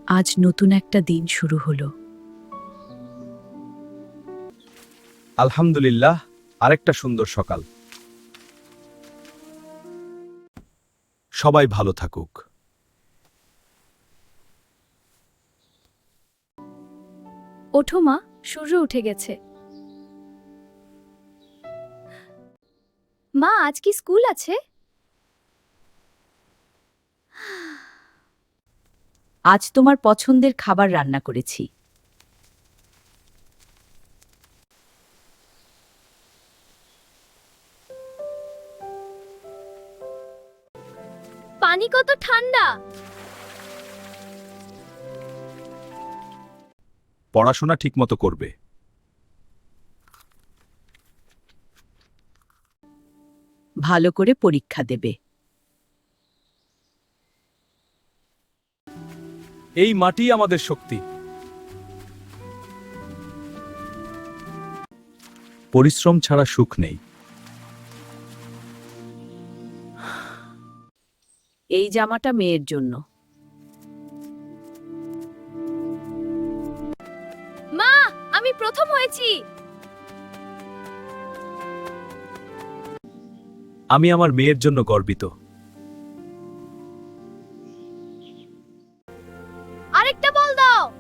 আজ নতুন একটা দিন শুরু হলো। আলহামদুলিল্লাহ, আরেকটা সুন্দর সকাল। সবাই ভালো থাকুক। ওঠো মা, সূর্য উঠে গেছে। মা, আজ কি স্কুল আছে? আজ তোমার পছন্দের খাবার রান্না করেছি। পানি কত ঠান্ডা! পড়াশোনা ঠিকমতো করবে। ভালো করে পরীক্ষা দেবে। এই মাটি আমাদের শক্তি। পরিশ্রম ছাড়া সুখ নেই। এই জামাটা মেয়ের জন্য। মা, আমি প্রথম হয়েছি। আমি আমার মেয়ের জন্য গর্বিত। আরেকটা বল দাও।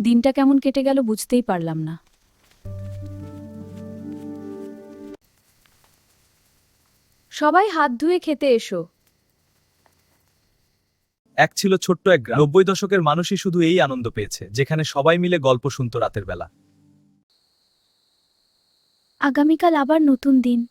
দিনটা কেমন কেটে গেল বুঝতেই পারলাম না। সবাই হাত ধুয়ে খেতে এসো। এক ছিল ছোট্ট এক গ্রাম। 90 দশকের মানুষই শুধু এই আনন্দ পেয়েছে, যেখানে সবাই মিলে গল্প শুনতো রাতের বেলা। আগামীকাল আবার নতুন দিন।